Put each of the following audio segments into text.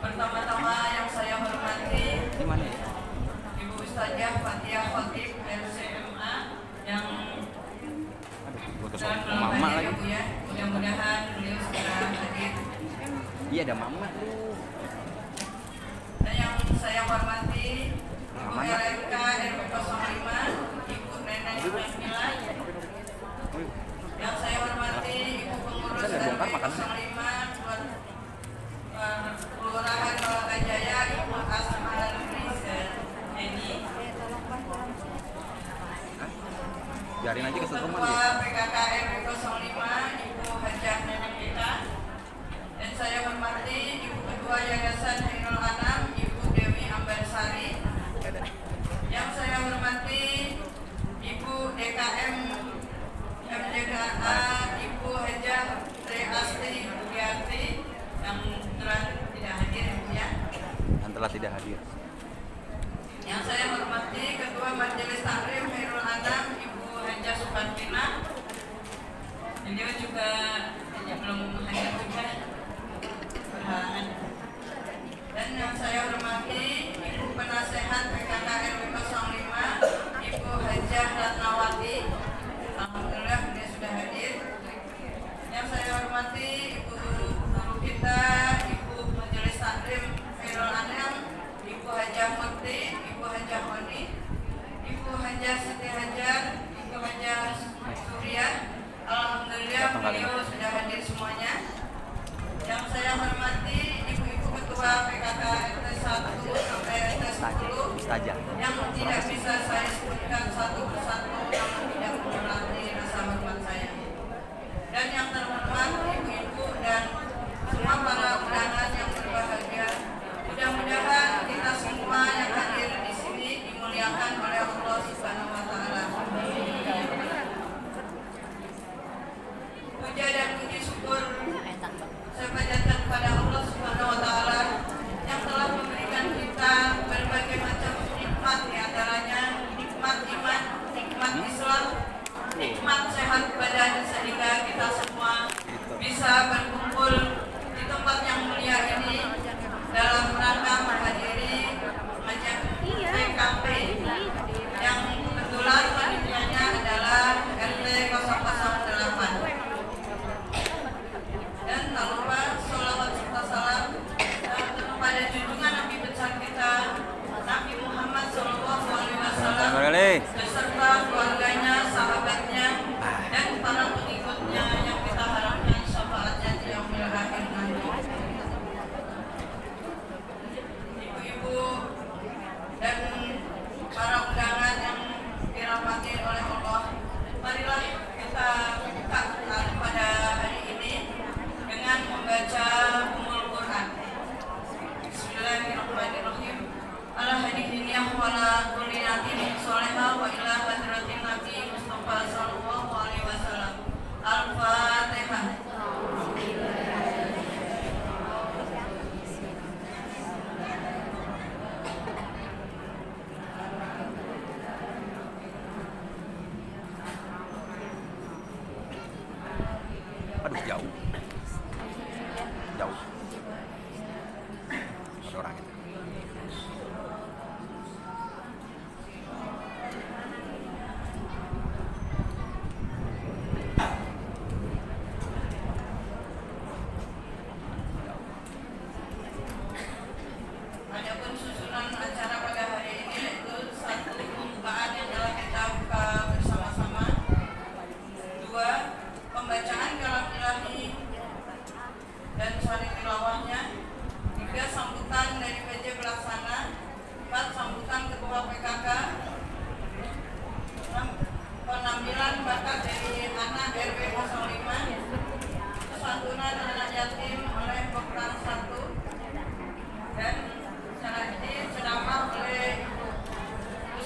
Pertama-tama yang saya hormati Ibu Ustazah Fathia Khotib LCMA yang dan belum hadir Ibu ya. Mudah-mudahan beliau segera hadir. Iya ada mama. Dan yang saya hormati Ibu RMK RW 05 Ibu Neneng Nasmila. Yang saya hormati Ibu Pengurus RW 05 Kelurahan Kalangkajaya Ibu Asmal Eni. Biarin aja ke rumah Ketua PKK RW 05 Ibu Hajah Neneng Kita. Dan saya hormati Ibu Ketua Yayasan Hairul Anam Ibu Dewi Ambarsari. Yang saya hormati Ibu DKM MJKA Ibu Hajah Tri Asti Budiati yang telah tidak hadir ya. Yang telah tidak hadir. Yang saya hormati Ketua Majelis Taklim Hairul Anam Ibu Hajah Supantina. Beliau juga belum hadir juga. Dan yang saya hormati Ibu Penasehat PKK RW 05 Ibu Hajah Ratnawati. Alhamdulillah beliau sudah hadir. Yang saya hormati Ibu guru kita Ibu Majelis Taklim Hairul Anam Ibu Hajah Murti, Ibu Hajah Honi, Ibu Hajah Siti Hajar, Ibu Hajah Surya. Alhamdulillah beliau sudah hadir semuanya. Yang saya hormati Ibu-Ibu Ketua PKK RT 1 sampai RT 10 yang tidak bisa saya sebutkan satu persatu namun tidak mengurangi rasa hormat saya. Dan yang terhormat Ibu-Ibu dan semua para undangan yang berbahagia. Mudah-mudahan kita semua yang hadir di sini dimuliakan oleh Allah Subhanahu wa taala. Puja dan puji syukur saya panjatkan kepada Allah Subhanahu wa taala yang telah memberikan kita berbagai macam nikmat, di antaranya nikmat iman, nikmat Islam, nikmat sehat badan sehingga kita semua bisa berkumpul di tempat yang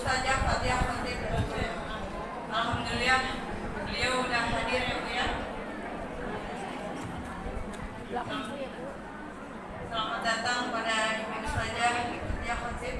Ustazah Fatia Khatib. Alhamdulillah beliau udah hadir ya Bu ya. Selamat datang pada Ibu Ustazah Fatia Khatib.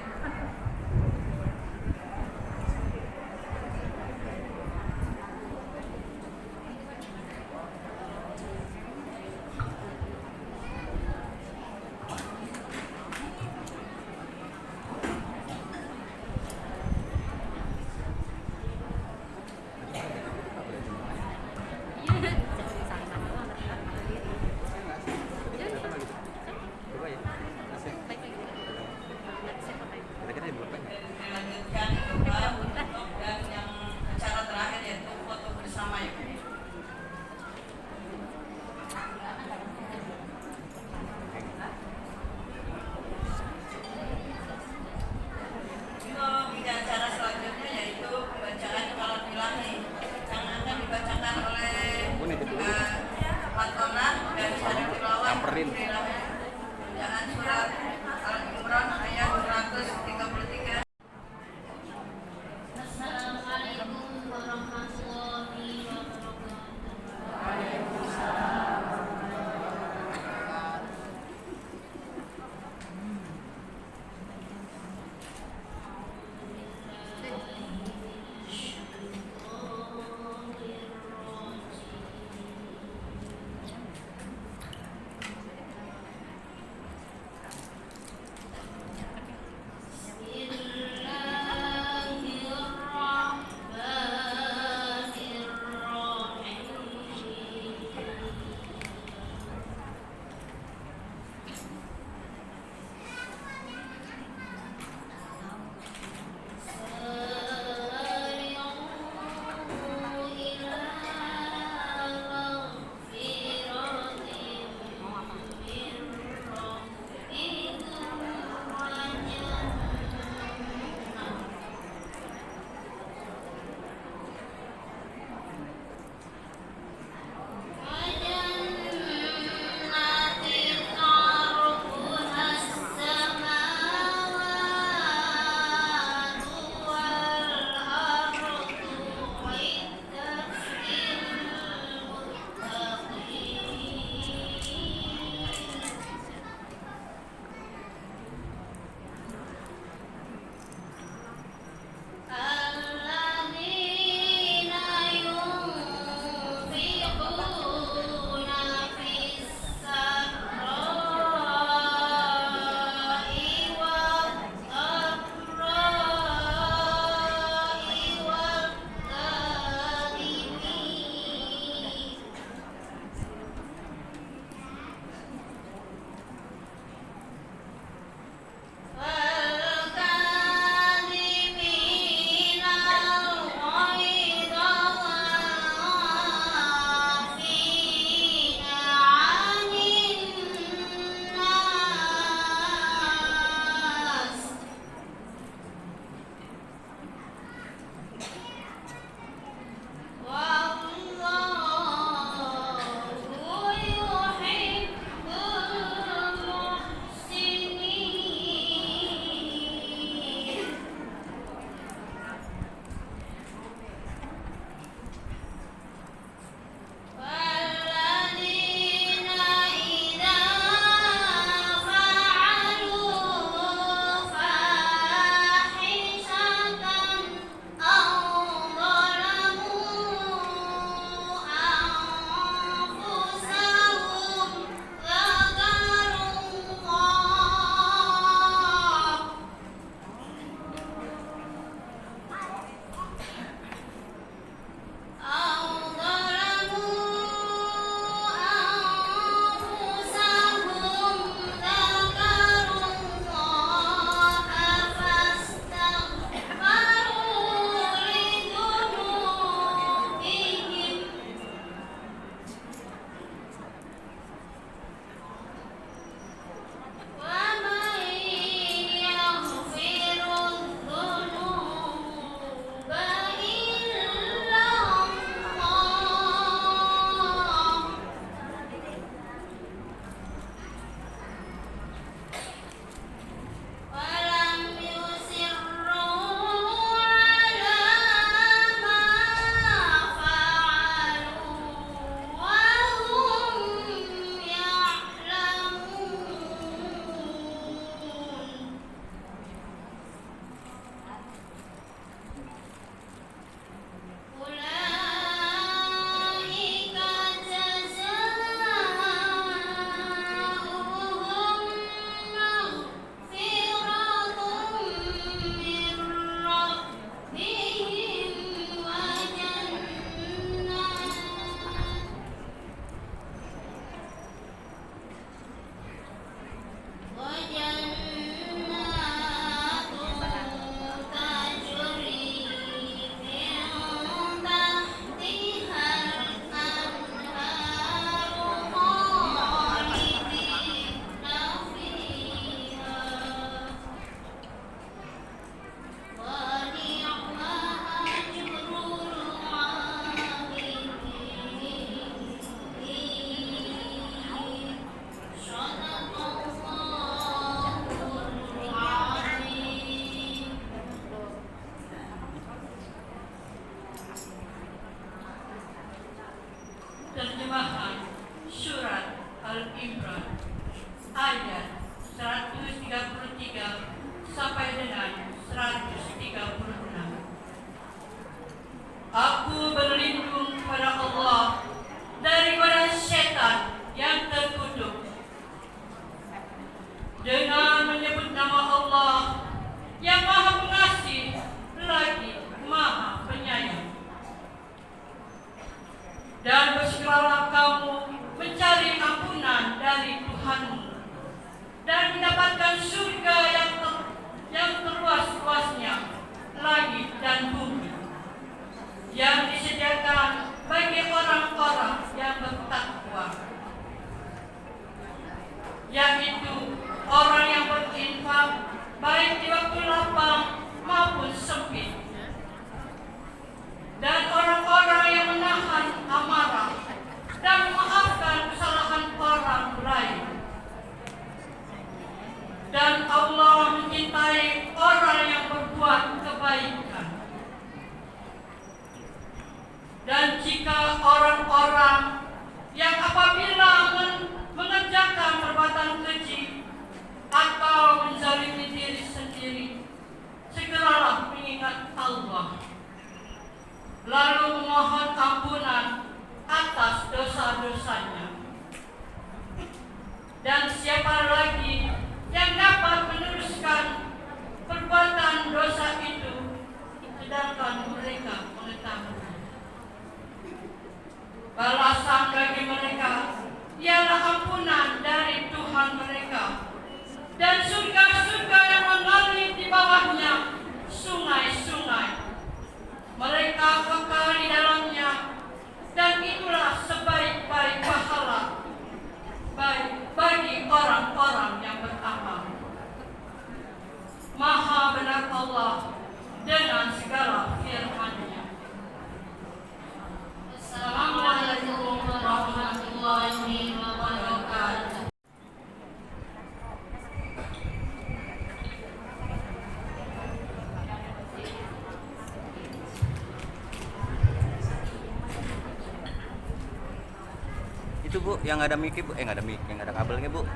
itu bu, yang nggak ada mic bu, nggak ada mic, yang nggak ada kabelnya bu.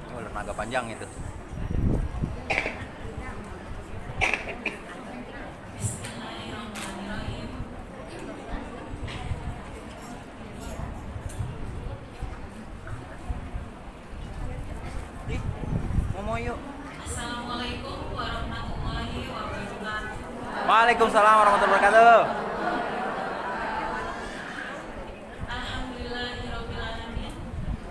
Ini ular naga panjang itu. Bismillahirrahmanirrahim. Ih, ngomong yuk. Assalamualaikum warahmatullahi wabarakatuh. Waalaikumsalam warahmatullahi wabarakatuh. Alhamdulillahirabbil alamin.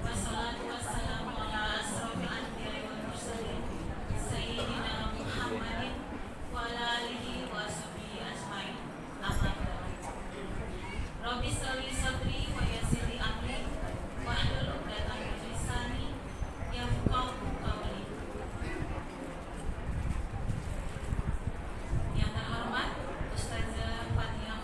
Wassalatu wassalamu ala asrofil anbiya'i wal mursalin sayyidina Muhammadin wa ala alihi wa sahbihi ajmain. Amma ba'du. Rabbi shrah sadri wa yassir li amri wahlul 'uqdatam min lisani yafqahu qawli. Yang terhormat Ustazah Fatia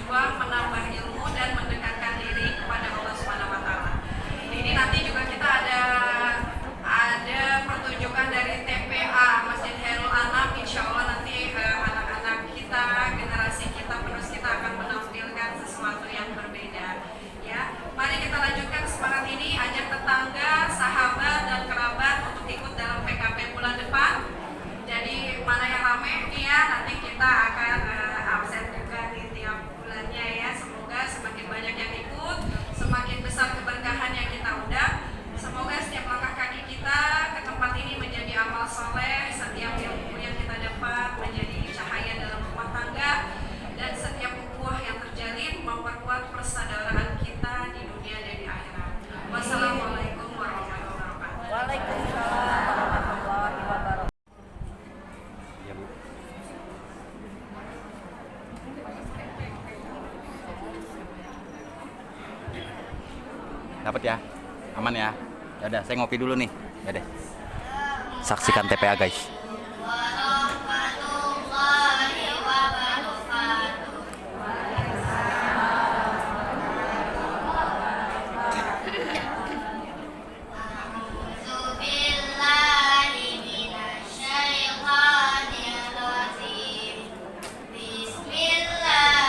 berjuang menambah ilmu dan mendekatkan diri kepada Allah Subhanahu wa taala. Ini nanti juga kita ada pertunjukan dari TPA Masjid Khairul Anam. Insya Allah nanti anak-anak kita, generasi kita, penerus kita akan menampilkan sesuatu yang berbeda. Ya, mari kita lanjutkan semangat ini, ajak tetangga, sahabat dan kerabat untuk ikut dalam PKP bulan depan. Jadi mana yang rame nih ya, nanti kita akan absen juga di tiap bulannya ya. Semoga semakin banyak yang ikut, semakin besar keberkahan yang kita undang. Semoga setiap langkah kaki kita ke tempat ini menjadi amal soleh, setiap ilmu yang kita dapat menjadi cahaya dalam rumah tangga, dan setiap ukhuwah yang terjalin memperkuat persaudaraan kita di dunia dan di akhirat. Wassalamualaikum warahmatullahi wabarakatuh. Waalaikumsalam warahmatullahi wabarakatuh. Iya, Bu. Dapat ya? Aman ya? Ya udah, saya ngopi dulu nih. Ya deh. Saksikan TPA, guys. Warahmatullahi wabarakatuh. A'udzubillahi minasyaitonir rajim. Bismillahirrahmanirrahim.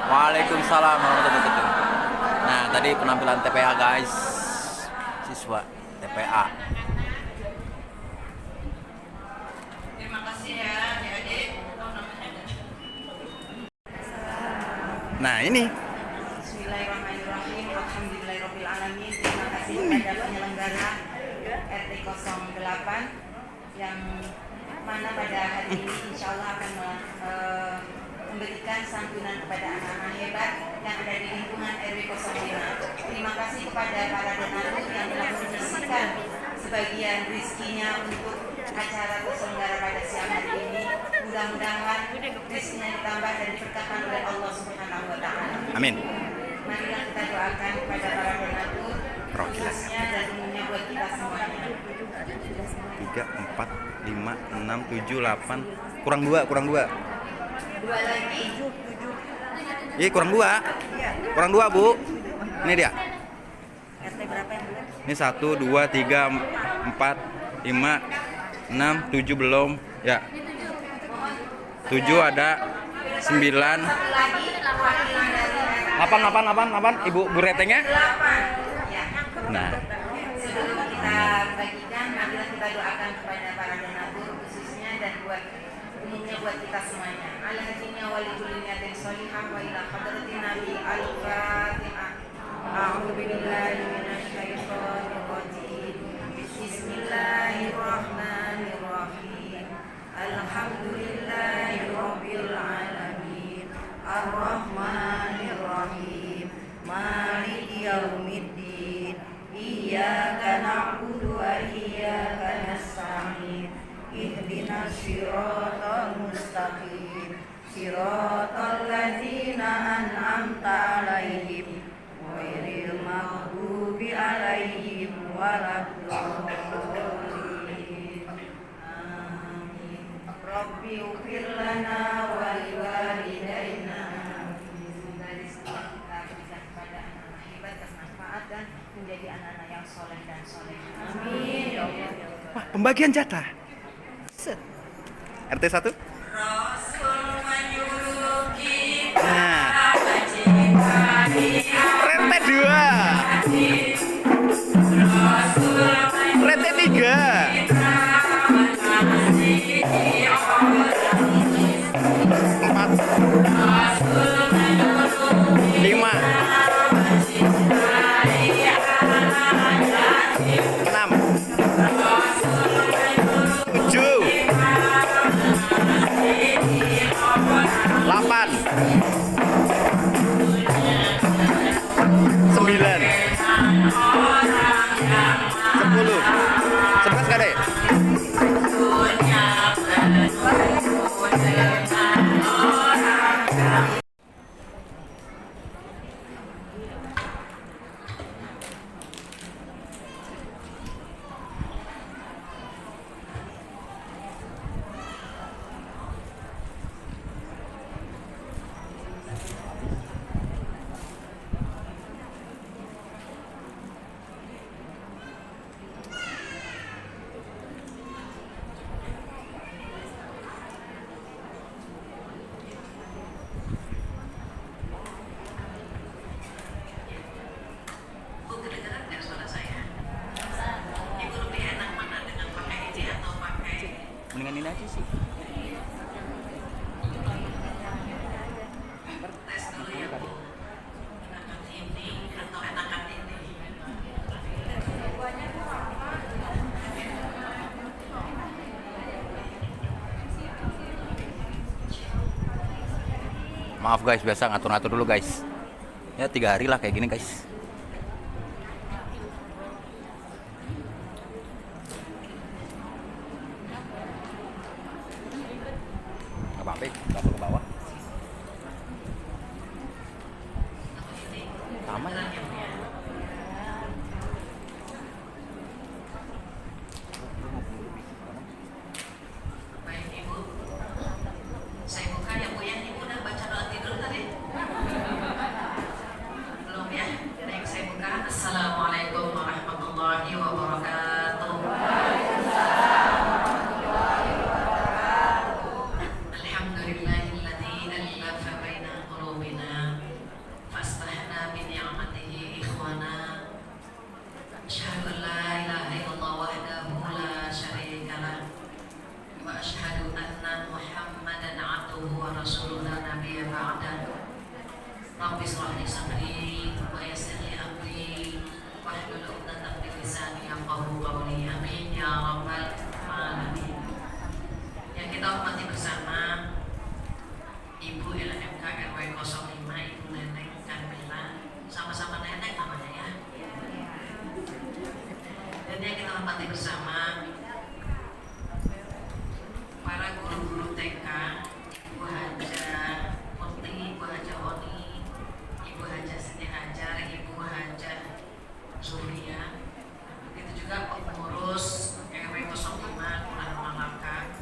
Waalaikumsalam warahmatullahi wabarakatuh. Nah, tadi penampilan TPA, guys. Siswa TPA. Terima kasih ya adik-adik. Nah, ini Bismillahirrahmanirrahim. Alhamdulillahirrahmanirrahim. Terima kasih kepada penyelenggara RT 08 yang mana pada hari ini insya Allah akan memberikan santunan kepada anak-anak hebat yang ada di lingkungan RW 05. Terima kasih kepada para donatur yang telah menyisihkan sebagian rizkinya untuk acara terselenggara pada siang hari ini. Mudah-mudahan rizkinya ditambah dan diberkahkan oleh Allah Subhanahu wa taala. amin. Marilah kita doakan kepada para donatur, khususnya dan umumnya buat kita semuanya. 3, 4, 5, 6, 7, 8. Kurang 2. Dua lagi. Kurang 2. Kurang 2, Bu. Ini dia. RT berapa yang belum? Ini 1, 2, 3, 4, 5, 6, 7 belum. Ya. 7 ada 9. Lagi perwakilan dari 8. Ibu Bu Retengnya? 8. Ya. Nah, Sebelum kita bagikan, marilah kita doakan kepada para donatur khususnya dan buat umumnya buat kita semuanya. Ala hadinya wali kulli niyatin sholihah wa ila hadratin nabi al-fatihah. A'udzu billahi minasyaitonir rajim. Bismillahirrahmanirrahim. Alhamdulillahirabbil alamin. Ar-rahmanir rahim. Maliki yaumiddin. Iyyaka na'budu wa iyyaka nasta'in. Ihdinas siratal mustaqim. Siratal ladzina an'amta 'alaihim ghairil maghdubi 'alaihim waladdallin. Amin. Rabbi ighfir lana wa liwalidayna. Dan menjadi anak-anak yang soleh dan soleh. Amin. Ya Allah. wah, pembagian jatah. RT 1. Rasul menyuruh kita Nah, RT 2. RT 3. 4. 5. 6. 7. 8. 9. 10. 11 gak deh? Mendingan ini aja sih. tes dulu ya Bu. Enakan ini atau enakan ini? Maaf guys, biasa ngatur-ngatur dulu guys. Ya 3 hari lah kayak gini guys. Gak apa-apa, jatuh ke bawah. Sama ya. Baik Ibu. Saya buka ya Bu ya. Ibu udah baca doa tidur tadi? Belum ya? Baik, saya buka. Assalamualaikum warahmatullahi wabarakatuh. Alhamdulillahilladzi allafa baina qulubina fasbahna bi ni'matihi ikhwana. Asyhadu an la ilaha illallah wahdahu la syarika lah. Wa asyhadu anna Muhammadan abduhu wa rasuluhu la nabiyya ba'dahu. Rabbi shrah li sadri wa yassir li amri wahlul 'uqdatam min lisani yafqahu qawli. Amin ya rabbal alamin. Yang kita hormati bersama Ibu LMK RW 05 Ibu Neneng Kamila, sama-sama Neneng namanya ya. Dan yang kita hormati bersama para guru-guru TK, Ibu Haja Murti, Ibu Haja Oni, Ibu Haja Siti Hajar, Ibu Haja Zulia, begitu juga pengurus RW 05 Kelurahan Malaka,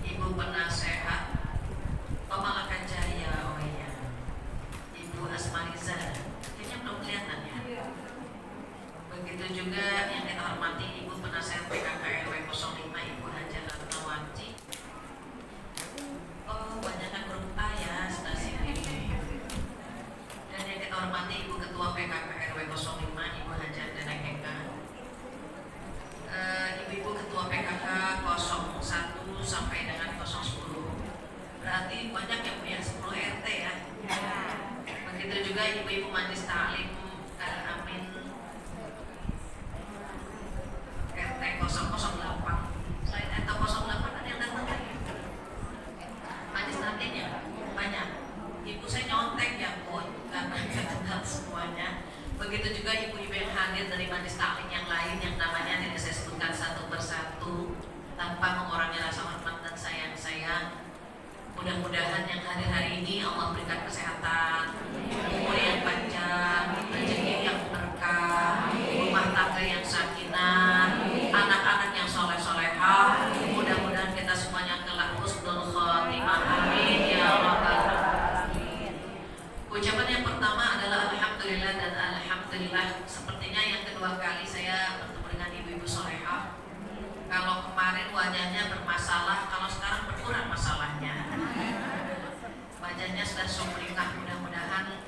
Ibu penasehat berarti banyak yang punya 10 RT ya. Begitu juga ibu-ibu majelis taklim Amin RT 008. Selain RT 08 ada yang datang lagi. Majelis taklim ya banyak. Ibu saya nyontek ya Bu, karena kenal semuanya. Begitu juga ibu-ibu yang hadir dari majelis taklim yang lain yang namanya tidak saya sebutkan satu persatu tanpa mengurangi rasa hormat dan sayang saya. Mudah-mudahan yang hadir hari ini Allah berikan kesehatan, umur yang panjang, rezeki yang berkah, rumah tangga yang sakinah, anak-anak yang soleh-solehah. Mudah-mudahan kita semuanya kelak husnul khotimah. Amin ya rabbal alamin. Ucapan yang pertama adalah alhamdulillah dan alhamdulillah. Sepertinya yang kedua kali saya bertemu dengan ibu-ibu solehah. Kalau kemarin wajahnya bermasalah, kalau sekarang berkurang masalahnya. Wajahnya sudah sumringah. Mudah-mudahan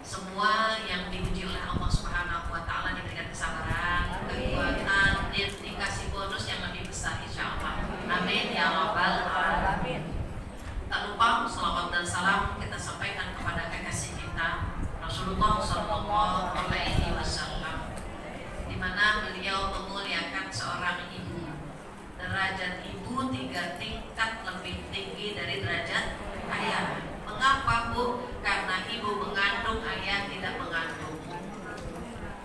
semua yang diuji oleh Allah Subhanahu wa taala diberikan kesabaran, kekuatan, dikasih bonus yang lebih besar insyaallah. Amin ya rabbal alamin. Tak lupa salawat dan salam kita sampaikan kepada kekasih kita Rasulullah sallallahu alaihi wasallam, di mana beliau memuliakan seorang ibu. Derajat ibu 3 tingkat lebih tinggi dari derajat ayah. Mengapa Bu? Karena ibu mengandung, ayah tidak mengandung.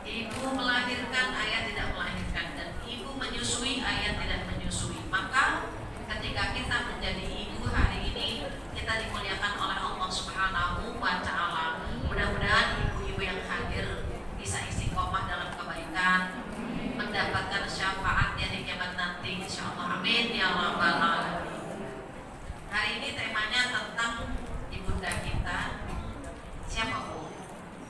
Ibu melahirkan, ayah tidak melahirkan. Dan ibu menyusui, ayah tidak menyusui. Maka ketika kita menjadi ibu hari ini, kita dimuliakan oleh Allah Subhanahu wa taala. Mudah-mudahan ibu-ibu yang hadir bisa istiqomah dalam kebaikan, mendapatkan syafaatnya di kiamat nanti insyaallah. Amin ya rabbal alamin. Hari ini temanya tentang ibunda kita. Siapa Bu?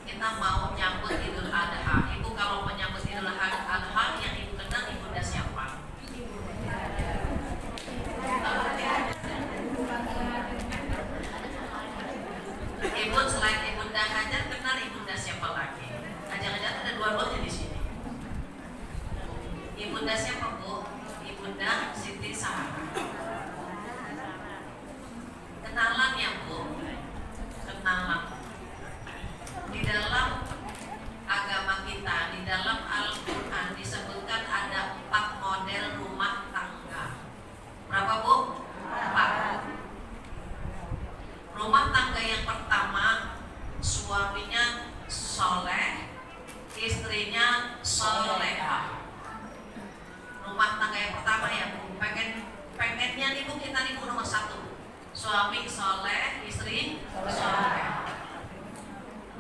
Kita mau nyambut Idul Adha. Ibu kalau menyambut Idul Adha yang ibu kenal ibunda siapa? Ibu selain ibunda Hajar kenal ibunda siapa lagi? Jangan-jangan ada dua-duanya di sini. Ibunda siapa Bu? Ibunda Siti Sahara. Kenalan ya Bu? Kenalan. Di dalam agama kita, di dalam Al-Quran disebutkan ada 4 model rumah tangga. Berapa Bu? 4. Rumah tangga yang pertama, suaminya soleh, istrinya solehah. Rumah tangga yang pertama ya Bu, pengennya nih Bu, kita nih Bu nomor 1, suami soleh, istri soleh.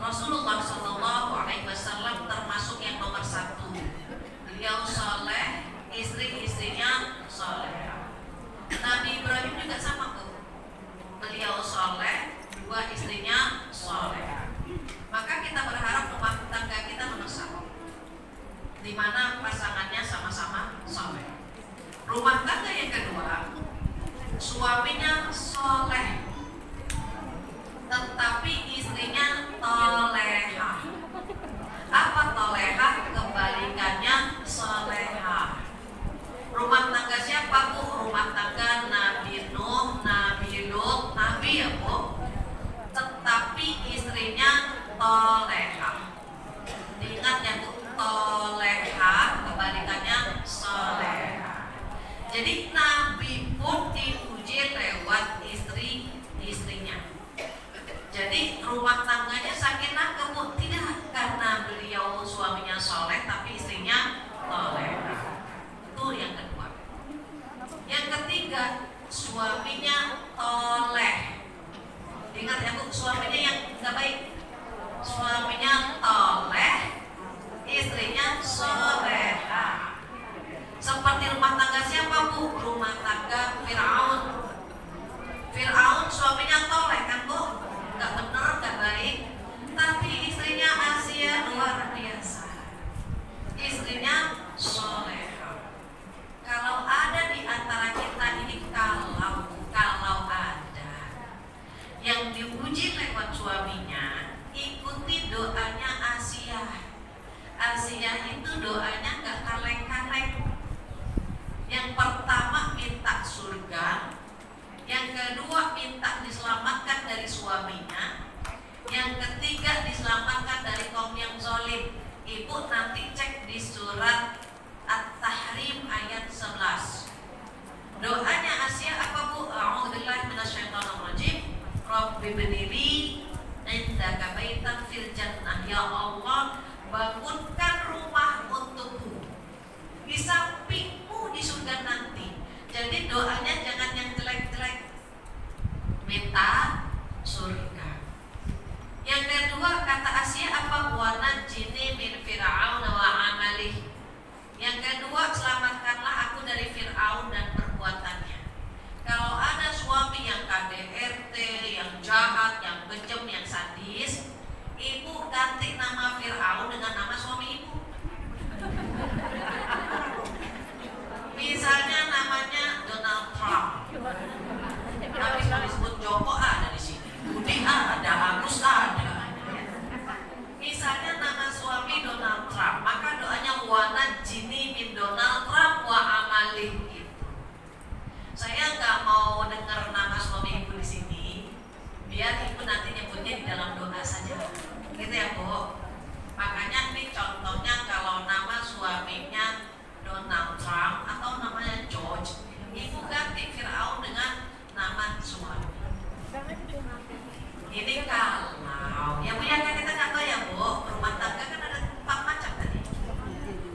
Rasulullah Shallallahu Alaihi Wasallam termasuk yang nomor 1. Beliau soleh, istri-istrinya soleh. Nabi Ibrahim juga sama Bu, beliau soleh, 2 istrinya soleh. Maka kita berharap rumah tangga kita nomor 1, di mana pasangannya sama-sama soleh. Rumah tangga yang kedua, suaminya soleh, tetapi istrinya tolehah. Apa tolehah? Kebalikannya solehah. Rumah tangga siapa Bu? Rumah tangga Nabi Nuh, Nabi Lut, Nabi ya Bu. Tetapi istrinya tolehah. Diingat ya Bu, tolehah kebalikannya solehah. Jadi Nabi pun diuji lewat istri-istrinya. Jadi rumah tangganya sakinah gemuk tidak, karena beliau suaminya soleh tapi istrinya tolehah. Itu yang kedua. Yang ketiga, suaminya toleh. Ingat ya Bu, suaminya yang nggak baik. Suaminya toleh, istrinya solehah. Seperti rumah tangga siapa Bu? Rumah tangga Fir'aun. Fir'aun suaminya toleh kan Bu? Gak bener, gak baik. Tapi istrinya Asia luar biasa. Istrinya solehah. Kalau ada di antara kita ini, kalau ada yang diuji lewat suaminya, ikuti doanya Asia. Asia itu doanya gak kaleng-kaleng. Yang pertama minta surga, yang kedua minta Ibu nanti cek di surat At-Tahrim ayat 11. Doanya Asia apa Bu? A'udzubillahi minasyaitonirrajim. Rabbi bnili indaka baitan fil jannah. Ya Allah, bangunkan rumah untukku di sampingmu di surga nanti. Jadi doanya jangan yang jelek-jelek, minta surga. Yang kedua kata Asia apa? Wa najini min fir'aun wa amalih. Yang kedua, selamatkanlah aku dari Fir'aun dan perbuatannya. Kalau ada suami yang KDRT, yang jahat, yang kejam, yang sadis, ibu ganti nama Fir'aun dengan nama suami ibu. Misalnya namanya Donald Trump, habis disebut Joko ada di sini, Budi ada, Agus ada. Misalnya nama suami Donald Trump, maka doanya wa najini min Donald Trump wa amalih gitu. Saya nggak mau dengar nama suami ibu di sini, biar ibu nanti nyebutnya di dalam doa saja, gitu ya Bu. Makanya ini contohnya kalau nama suaminya Donald Trump atau namanya George, ibu ganti Fir'aun dengan nama suami. Ini kalau ya Bu, ya kan kita nggak tahu ya Bu, rumah tangga kan ada 4 macam tadi.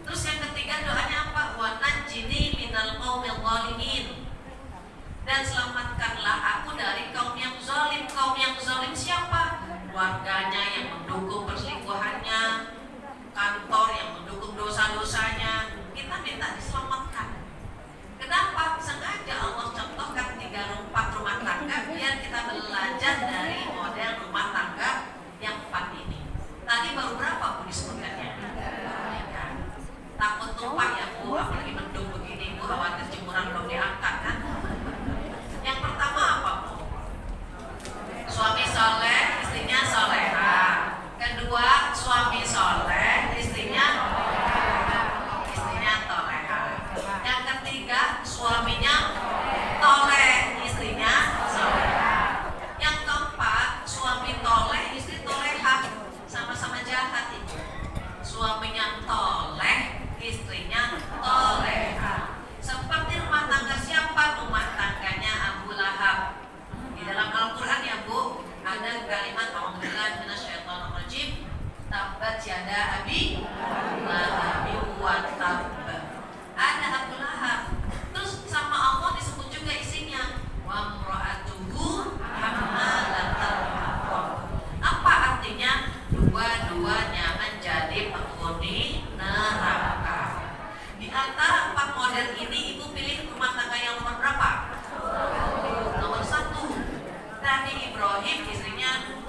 Terus yang ketiga doanya apa? Wa najini minal qaumil zalimin. Dan selamatkanlah aku dari kaum yang zalim. Kaum yang zalim siapa? Warganya yang mendukung perselingkuhannya, kantor yang mendukung dosa-dosanya. Kita minta diselamatkan. Kenapa? Sengaja Allah contohkan 4 rumah tangga biar kita belajar dari model rumah tangga yang 4 ini. Tadi baru berapa Bu disebutkannya? Ya. Takut tumpah ya Bu, apalagi mendung begini Bu, khawatir jemuran belum diangkat kan? Yang pertama apa Bu? Suami soleh, istrinya soleha. Kedua, suami soleh, istrinya toleha. Yang ketiga, suaminya toleh, istrinya soleha. Yang keempat, suami toleh, istri toleha. Sama-sama jahat itu. Suaminya toleh, istrinya toleha. Seperti rumah tangga siapa? Rumah tangganya Abu Lahab. Di dalam Al-Quran ya Bu, ada kalimat a'udzubillahi minasyaitonirrajim, tabbat yada abi lahabi wa tabb. Ada Abu Lahab. Terus sama Allah disebut juga isinya wa imra'atuhu hammalatal hatab. Apa artinya? Dua-duanya menjadi penghuni neraka. Di antara 4 model ini ibu pilih rumah tangga yang nomor berapa? Nomor 1. Nabi Ibrahim istrinya 2.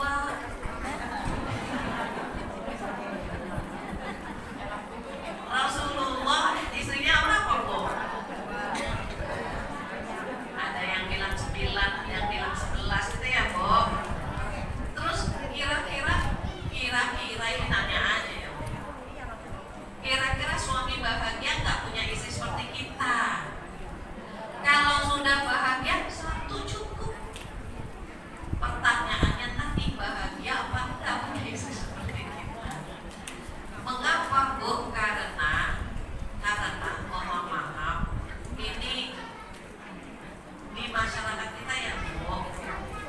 Rasulullah istrinya berapa Bu? Ada yang bilang 9, ada yang bilang 11 gitu ya Bu. Terus kira-kira ini nanya aja ya Bu. Kira-kira suami bahagia nggak punya istri seperti kita? Kalau sudah bahagia, 1 cukup. Pertanyaannya tadi, bahagia apa enggak punya istri seperti kita? Mengapa Bu? Karena mohon maaf, ini di masyarakat kita ya Bu,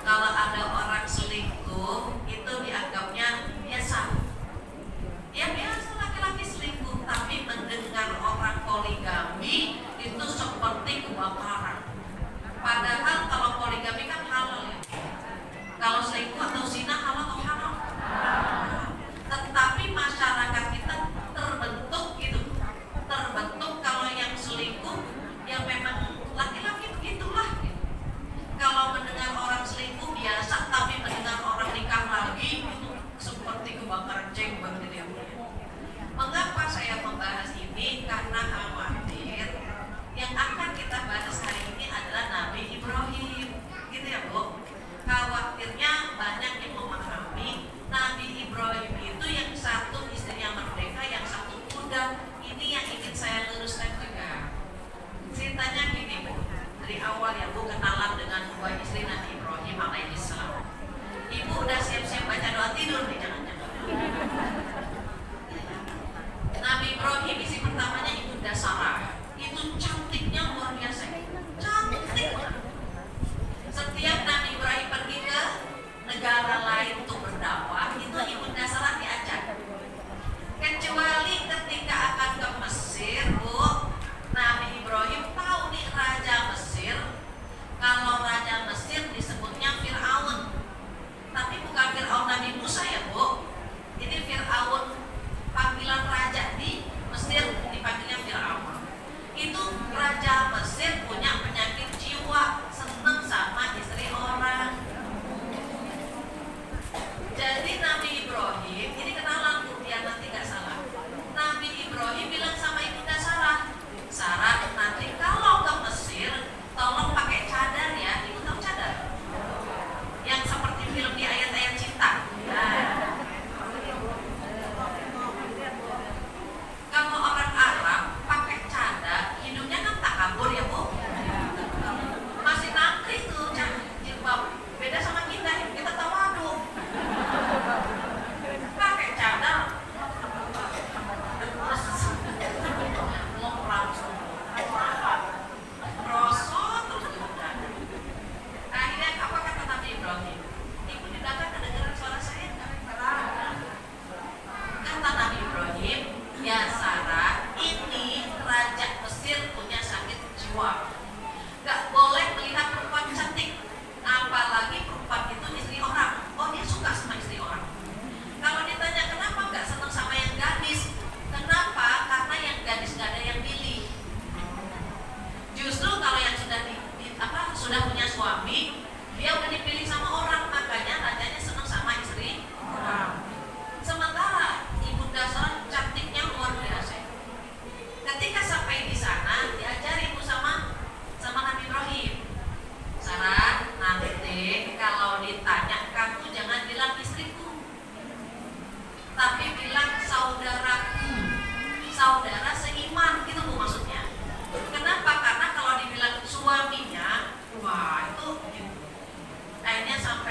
kalau ada orang selingkuh itu dianggapnya biasa. Ya biasa laki-laki selingkuh, tapi mendengar orang poligami itu seperti kebakaran. Padahal kalau poligami kan halal ya. Kalau selingkuh atau zina halal atau haram? Tetapi masyarakat kita terbentuk gitu. Terbentuk kalau yang selingkuh yang memang laki-laki begitulah. Kalau mendengar orang selingkuh biasa, tapi mendengar orang nikah lagi itu seperti kebakaran jenggot gitu ya. Mengapa saya membahas ini? Karena khawatir yang akan kita bahas hari ini adalah Nabi Ibrahim, gitu ya Bu. Khawatirnya banyak yang memahami Nabi Ibrahim itu yang satu istrinya merdeka, yang satu muda. Ini yang ingin saya luruskan juga. Ceritanya gini Bu, dari awal ya Bu kenalan dengan 2 istri Nabi Ibrahim alaihissalam. Ibu udah siap-siap baca doa tidur nih, jangan-jangan.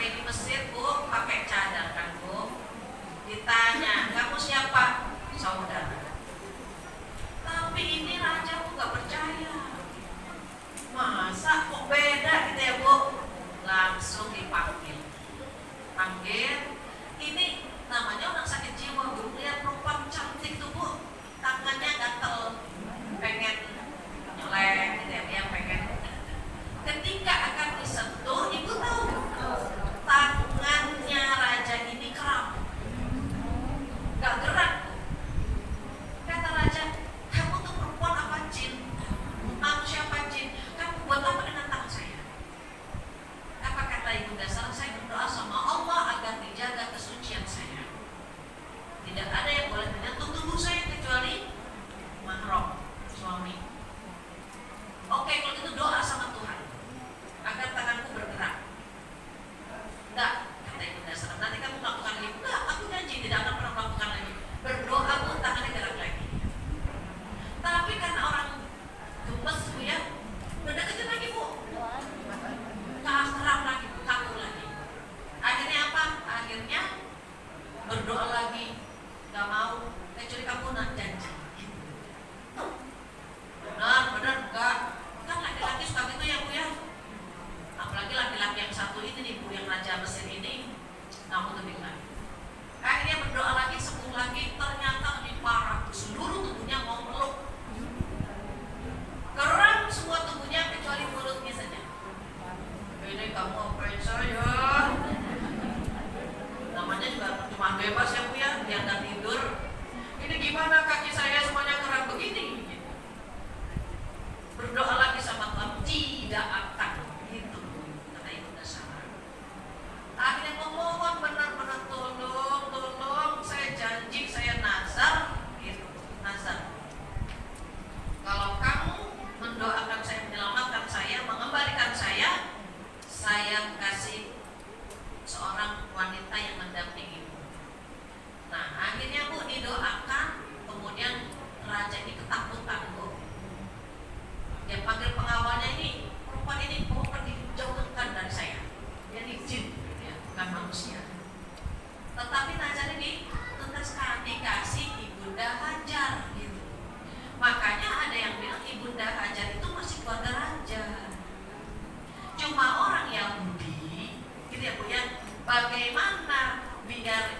sampai di Mesir, Bu, pakai cadar kan, Bu. Ditanya, kamu siapa? Saudara. Tapi ini raja kok gak percaya. Masa kok beda gitu ya, Bu? Langsung dipanggil. Panggil. Ini namanya orang sakit jiwa, Bu. Lihat perempuan cantik tuh, Bu. Tangannya gatel. Pengen nyelek gitu ya, dia pengen. Ketika akan disentuh, Ibu tahu tangannya raja ini kram, gak gerak. Kata raja, kamu tuh perempuan apa jin? Manusia apa jin? Kamu buat apa dengan tangan saya? Apa kata Ibunda Sarah? Saya berdoa sama Allah agar dijaga kesucian saya. Tidak ada yang boleh menyentuh tubuh saya kecuali mahram, suami. Oke, kalau gitu doa sama Tuhan agar tanganku bergerak. Enggak, kata Ibunda Sarah, nanti kamu melakukan lagi. Enggak, aku janji tidak akan pernah melakukan lagi. Berdoa pun tangannya gerak lagi. Tapi karena orang gemes, Bu ya, berdeketin lagi, Bu. Keram lagi, kaku lagi. Akhirnya apa? Akhirnya berdoa lagi. Gak mau, kecuali kamu nak janji. Benar, enggak. Kan laki-laki suka gitu ya, Bu ya. Apalagi laki-laki yang satu ini nih, Bu, yang raja Mesir ini. Namun lebih lagi. Akhirnya berdoa lagi, sembuh lagi, ternyata lebih parah. Seluruh tubuhnya mau meluk. Keram semua tubuhnya kecuali mulutnya saja. Ini kamu apain saya? Namanya juga cuma bebas ya, Bu ya, dia nggak tidur. Ini gimana kaki saya semuanya keram begini? Berdoa lagi sama Tuhan, tidak akan gitu, kata Ibunda Sarah. Akhirnya memohon benar-benar tolong, saya janji, saya nazar, gitu, nazar. Kalau kamu mendoakan saya, menyelamatkan saya, mengembalikan saya kasih seorang wanita yang mendampingimu. Nah, akhirnya, Bu, didoakan, kemudian raja ini ketakutan, Bu. Dia panggil pengawalnya, ini perempuan ini mau pergi jauhkan dari saya. Dia ini jin, ya, bukan manusia. Tetapi Najar ini tegaskan dikasih Ibunda Hajar, gitu. Makanya ada yang bilang Ibunda Hajar itu masih keluarga raja. Cuma orang Yahudi, gitu ya, Bu ya. Bagaimana biar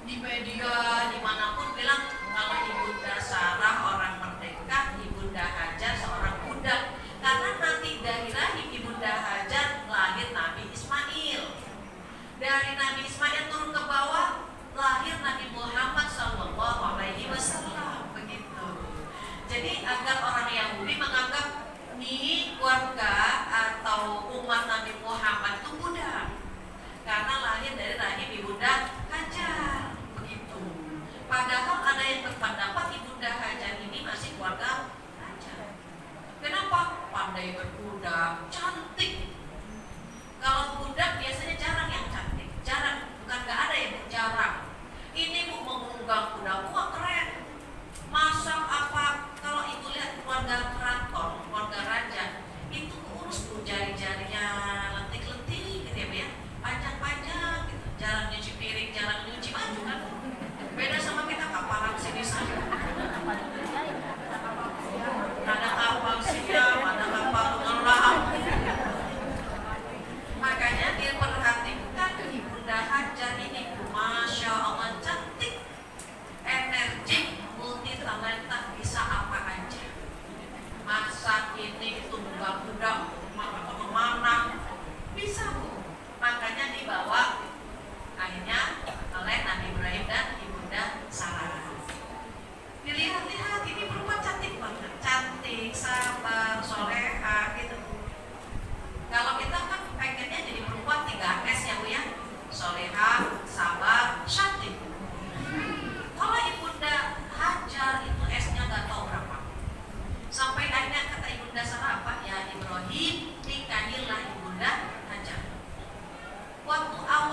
di media dimanapun bilang kalau Ibunda Sarah orang merdeka, Ibunda Hajar seorang budak. Karena nanti dari rahim Ibunda Hajar lahir Nabi Ismail. Dari Nabi Ismail turun ke bawah lahir Nabi Muhammad SAW. Begitu. Jadi agar orang Yahudi menganggap nih keluarga atau umat Nabi Muhammad itu budak. Karena lahir dari rahim Ibunda Hajar. Begitu. Padahal ada yang berpendapat Ibunda Hajar ini masih keluarga raja. Kenapa? Pandai berkuda, cantik. Kalau budak biasanya jarang yang cantik. Jarang, bukan gak ada yang jarang. Ini, Bu, menunggang kuda, wah keren. Masak apa? Kalau Ibu lihat keluarga keraton, keluarga raja, itu urus, Bu, jari-jarinya lentik-lentik gitu ya, Bu ya. Panjang-panjang gitu. Jarang nyuci piring, jarang nyuci baju kan. Beda sama kita, kapalan sini sana. Ada kapal siap, ada kapal ngelam. Makanya dia perhatikan Ibunda Hajar ini, Masya Allah, cantik, energik, multi talenta, bisa apa aja. Masak ini, itu kuda-kuda, mana bisa, Bu. Makanya dibawa akhirnya oleh Nabi Ibrahim dan Ibunda Sarah. Dilihat-lihat, ini perempuan cantik banget, cantik, sabar, soleha gitu. Kalau kita kan pengennya jadi perempuan 3S ya, Bu ya, soleha, sabar, cantik. Kalau Ibunda Hajar itu S-nya nggak tahu berapa. Sampai akhirnya kata Ibunda Sarah apa? Ya Ibrahim, nikahilah Ibunda Hajar. Waktu awal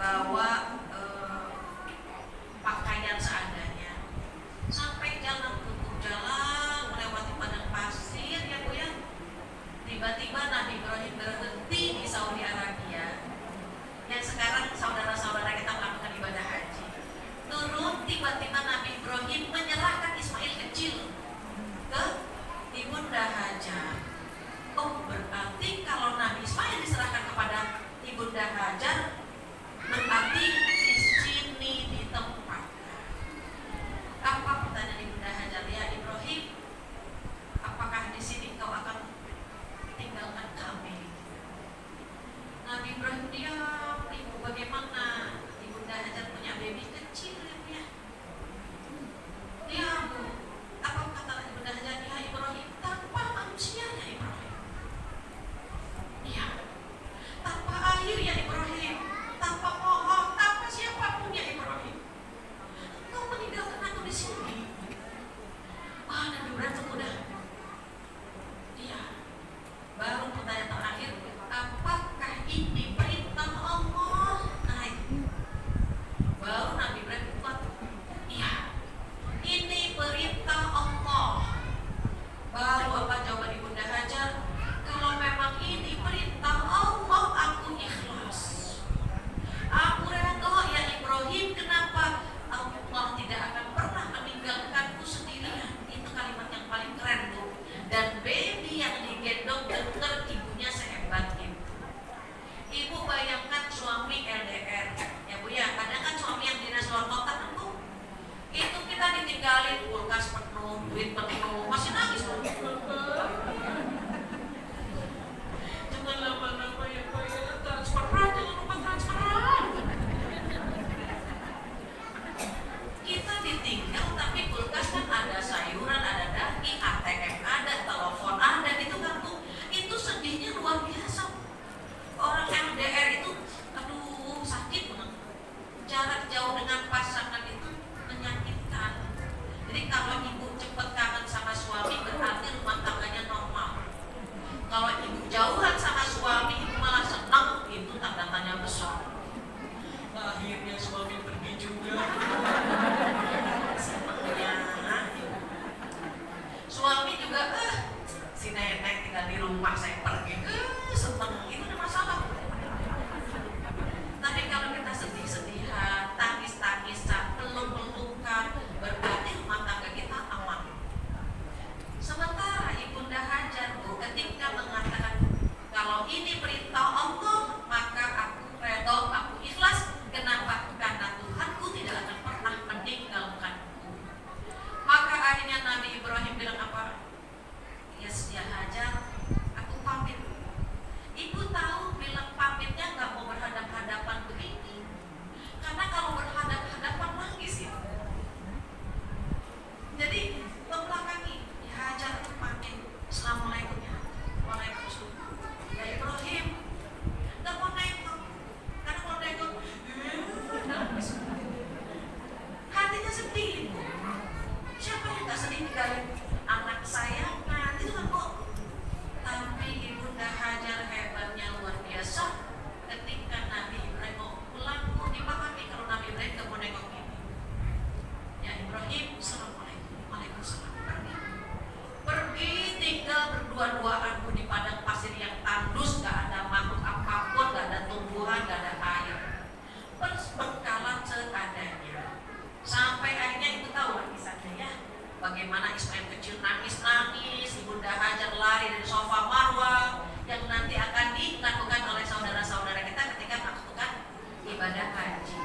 bawa pakaian seadanya sampai jalan tutup jalan melewati padang pasir ya Bu ya. Tiba-tiba Nabi Ibrahim berhenti di Saudi Arabia yang sekarang saudara-saudara kita melakukan ibadah haji. Turun tiba-tiba Nabi Ibrahim menyerahkan Ismail kecil ke Ibunda Hajar. Oh, berarti kalau Nabi Ismail diserahkan kepada Ibunda Hajar, berarti di sini ditempatkan. Apa pertanyaan Ibunda Hajar? Ya Ibrahim, apakah di sini kau akan tinggalkan kami? Nabi Ibrahim diam. Ibu, bagaimana? Ibunda Hajar punya baby kecil ya. Dia Bu, apa kata Ibunda Hajar? Ya Ibrahim, tanpa manusianya Ibrahim. Iya. Tanpa air ya Ibrahim, tanpa pohon, tanpa siapapun ya Ibrahim. Kau meninggalkan aku di sini. Wah, Nabi berantem udah. Iya. Baru pertanyaan terakhir, apakah ini perintah Allah? Nah, baru Nabi Ibrahim kuat. Iya. Ini perintah Allah. Baru apa jawaban Ibunda Hajar? Kalau memang ini perintah Allah, aku ikhlas. Aku redha ya Ibrahim. Kenapa? Allah tidak akan pernah meninggalkanku sendirian. Itu kalimat yang paling keren tuh. Dan baby yang digendong dengar ibunya sehebat itu. Ibu bayangkan suami LDR, ya Bu ya. Kadang kan suami yang dinas luar kota kan Bu. Itu kita ditinggalin kulkas penuh, duit penuh, masih nangis Bu. Jangan lama-lama ya Pak ya, transferan, jangan lupa transferan. Kita ditinggal tapi kulkas kan ada sayuran, ada daging, ATM ada, telepon ada gitu kan Bu. Itu sedihnya luar biasa. Orang LDR itu, aduh sakit banget. Jarak jauh dengan pasangan itu menyakitkan. Jadi kalau ibu cepat kangen sama suami berarti rumah tangganya normal. Kalau ibu jauhan sama suami ibu malah senang, itu tanda tanya besar. Akhirnya suami pergi juga. Senangnya. Suami juga si nenek tinggal di rumah saya pergi. Senang, itu ada masalah. Tapi kalau kita sedih-sedihan, tangis-tangisan, peluk-pelukan, berarti rumah tangga kita aman. Sementara Ibunda Hajar Bu ketika mengatakan kalau ini perintah Allah, maka aku redha, aku ikhlas. Kenapa? Karena Tuhanku tidak akan pernah meninggalkanku. Maka akhirnya Nabi Ibrahim bilang apa? Ya Hajar, aku pamit. Ibu tahu bilang pamitnya nggak mau berhadap-hadapan begini. Karena kalau berhadap-hadapan nangis ya. Jadi membelakangi, ya Hajar aku pamit. Assalamualaikum ya. Waalaikumsalam. Ya Ibrahim, nggak mau nengok. Karena kalau nengok, nangis. Hatinya sedih. Siapa yang nggak sedih tinggalin anak sayangan itu kan kok. Tapi Ibunda Hajar hebatnya luar biasa. Ketika Nabi Ibrahim mau pulang, dipahami kalau Nabi Ibrahim nggak mau nengok ini. Ya Ibrahim, assalamualaikum, waalaikumsalam. Pergi tinggal berdua-duaan di padang pasir yang tandus, nggak ada makhluk apapun, nggak ada tumbuhan, nggak ada air. Berbekalan seadanya. Sampai akhirnya itu tahu kisahnya ya. Bagaimana Ismail kecil nangis-nangis, Ibunda Hajar lari dari sofa Marwah yang nanti akan dilakukan oleh saudara-saudara kita ketika melakukan ibadah haji.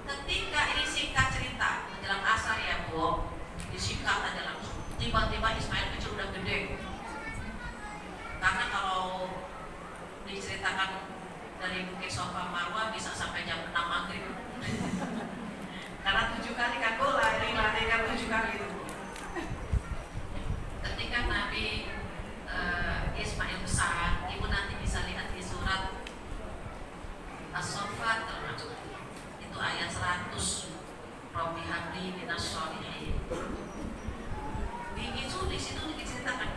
Ketika ini singkat cerita menjelang asar ya Bu, disingkat aja langsung. Tiba-tiba Ismail kecil udah gede. Karena kalau diceritakan dari Bukit Sofa Marwah bisa sampai jam 6 maghrib. Karena 7 kali kan Bu lari kan 7 kali itu. Ketika Nabi Ismail besar, ibu nanti bisa lihat di surat As-Saffat termasuk itu ayat 100. Rabbi habli minas sholihin. Di situ diceritakan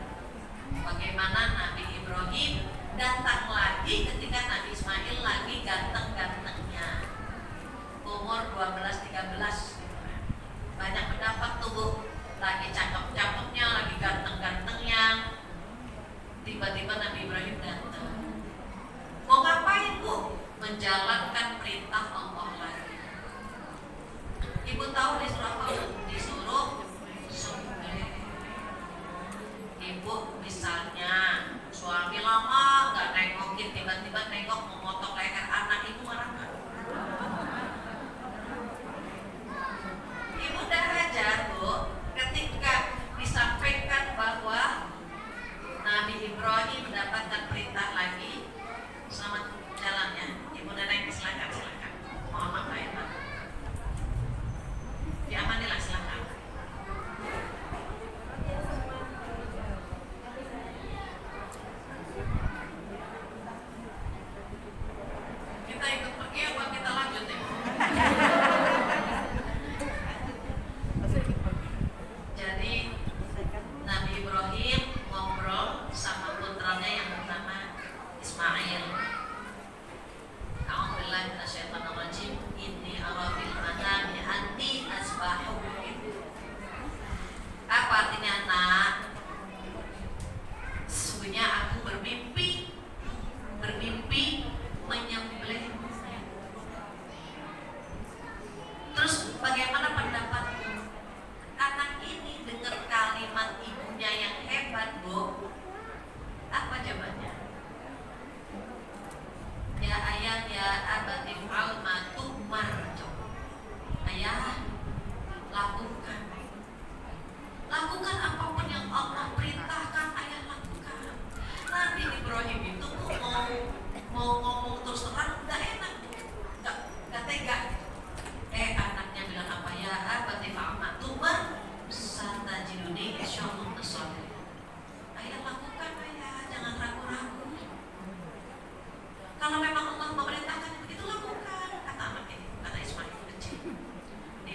bagaimana Nabi Ibrahim datang lagi ketika Nabi Ismail lagi ganteng-gantengnya.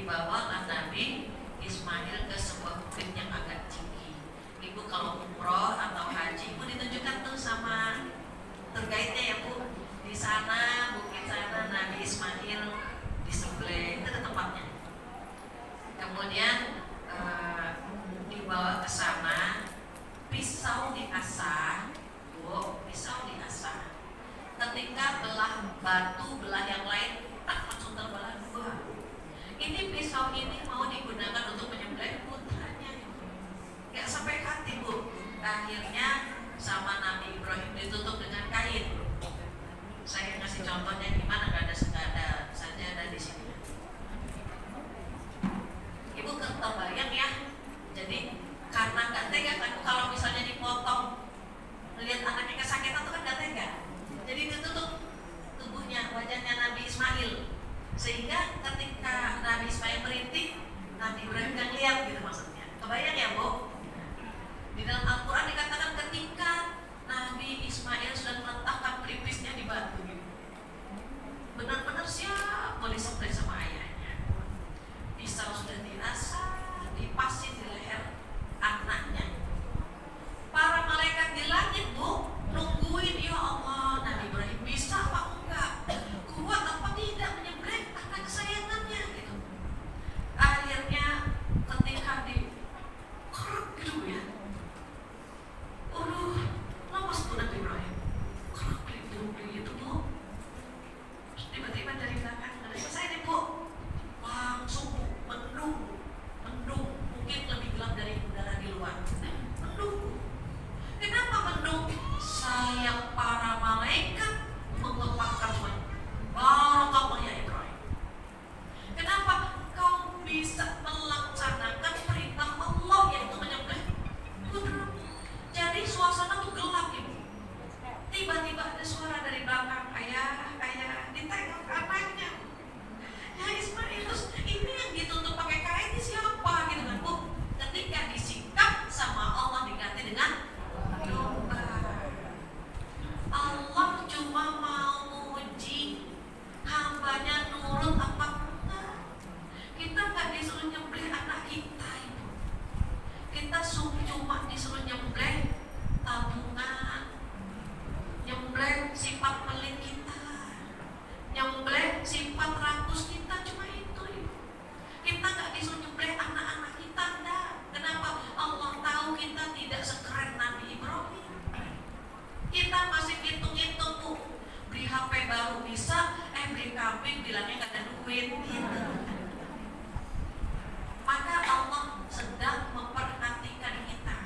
dibawalah Nabi Ismail ke sebuah bukit yang agak tinggi. Ibu kalau umroh atau haji, ibu ditunjukkan tuh sama tour guide-nya ya Bu. Di sana, bukit sana Nabi Ismail disembelih, itu tempatnya. Kemudian dibawa ke sana, pisau diasah, Bu, pisau diasah. Ketika belah batu, belah yang lain, tak langsung terbelah dua. Ini pisau ini mau digunakan untuk menyembelih putranya. Gak sampai hati Bu. Akhirnya sama Nabi Ibrahim ditutup dengan kain. Saya ngasih contohnya gimana, gak ada saja di sini. Ibu kebayang ya. Jadi karena gak tega, aku kalau misalnya dipotong, lihat anaknya kesakitan tuh kan gak tega. Jadi ditutup tubuhnya, wajahnya Nabi Ismail. Sehingga ketika Nabi Ismail merintih, Nabi Ibrahim gak lihat gitu maksudnya. Kebayang ya Bu? Di dalam Al-Quran dikatakan ketika Nabi Ismail sudah meletakkan pelipisnya di batu gitu. Benar-benar siap mau disembelih sama ayahnya. Pisau sudah dirasa, dipasang di leher anaknya. Para malaikat di langit Bu nungguin, ya Allah, Nabi Ibrahim bisa apa enggak? Kuat apa tidak menyembelih anak kesayangannya gitu. Akhirnya ketika di keruk gitu ya. Lepas tuh Nabi Ibrahim. Keruk gitu Bu. Tiba-tiba dari belakang nggak selesai nih Bu, langsung mendung, mungkin lebih gelap dari udara di luar. Mendung. Kenapa mendung? Sayap para malaikat mengepakkan semuanya. Barakallah ya Ibrahim. Kenapa kau bisa melaksanakan perintah Allah yaitu menyembelih putra? Jadi suasana tuh gelap Ibu. Tiba-tiba ada suara dari belakang, ayah, ditengok anaknya. Ya Ismail, terus ini yang ditutup pakai kain ini siapa gitu kan Bu? Ketika disikap sama Allah diganti dengan domba. Allah cuma mau uji hambanya nurut apa enggak. Kita nggak disuruh nyembelih anak kita Ibu. Kita cuma disuruh nyembelih tabungan, nyembelih sifat pelit kita, nyembelih sifat rakus kita, cuma itu Ibu. Kita nggak disuruh nyembelih anak-anak kita, enggak. Kenapa? Allah tahu kita tidak sekeren Nabi Ibrahim. Kita masih hitung-hitung Bu, beli HP baru bisa, beli kambing bilangnya nggak ada duit gitu. Maka Allah sedang memperhatikan kita.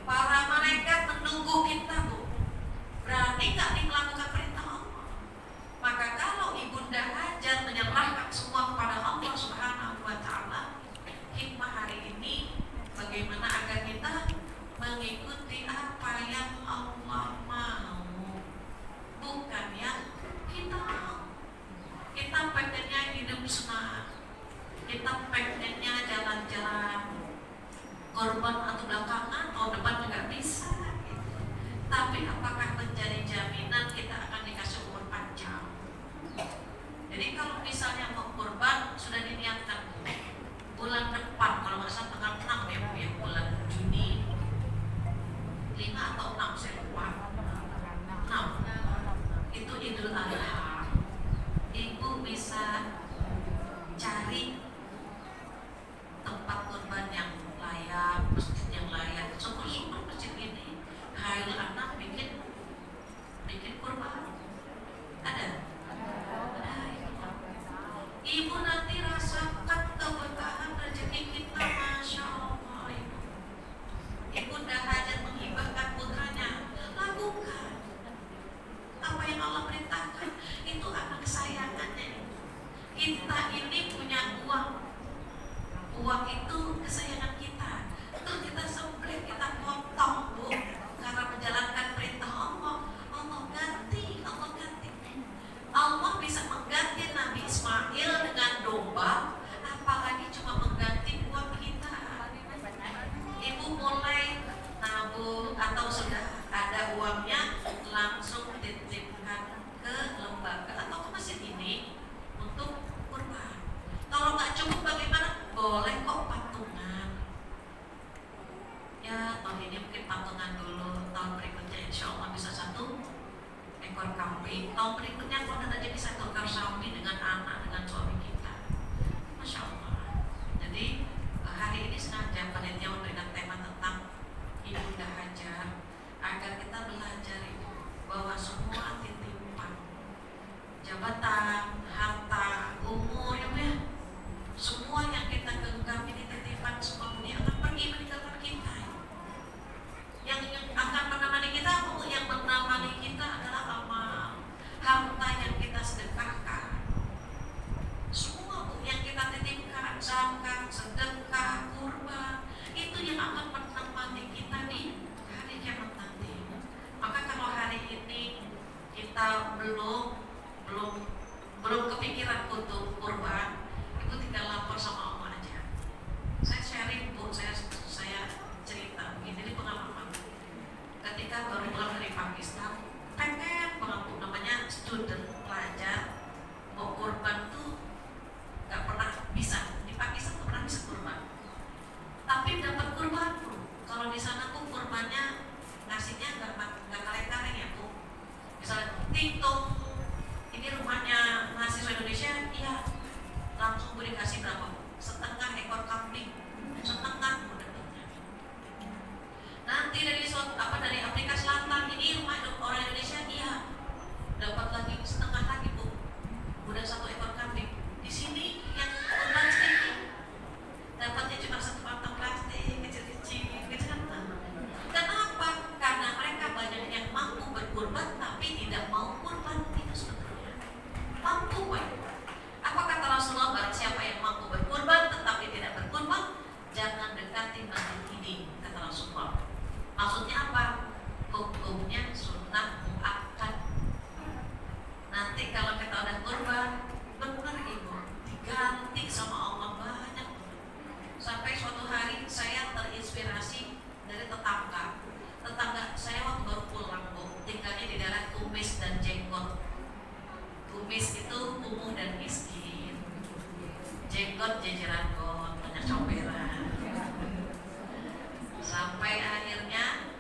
Para malaikat menunggu kita Bu. Berani nggak nih melakukan perintah Allah? Maka kalau Ibunda Hajar menyerahkan semua kepada Allah Subhanahu wa Ta'ala, hikmah hari ini bagaimana agar kita mengikuti apa yang Allah mau, bukan yang kita mau. Kita pengennya hidup senang, kita pengennya jalan-jalan korban atau belakangan atau depan juga bisa. Tapi apakah menjadi jaminan kita akan dikasih umur panjang? Jadi kalau misalnya mau kurban sudah diniatkan bulan depan, kalau nggak salah tanggal 6 ya Bu ya, bulan Juni 5 atau 6 saya lupa. 6 itu Idul Adha. Ibu bisa cari tempat kurban yang layak, masjid yang layak. Syukur-syukur masjid ini Khairul Anam bikin kurban. Ada? Ibu nanti rasakan keberkahan rezeki kita, Masya Allah Ibu. Ibu dah hajat menghibahkan putranya. Lakukan apa yang Allah perintahkan. Itu anak kesayangannya. Kita ini punya uang. Uang itu kesayangan kita. Terus kita sembelih, kita potong Bu, karena menjalankan perintah Allah. Allah ganti. Allah bisa mengganti Nabi Ismail dengan domba, apalagi cuma mengganti uang kita. Ibu mulai nabung atau sudah ada uangnya, langsung titipkan ke lembaga atau ke masjid ini untuk kurban. Kalau nggak cukup bagi jenggot jejeran got, banyak comberan. Sampai akhirnya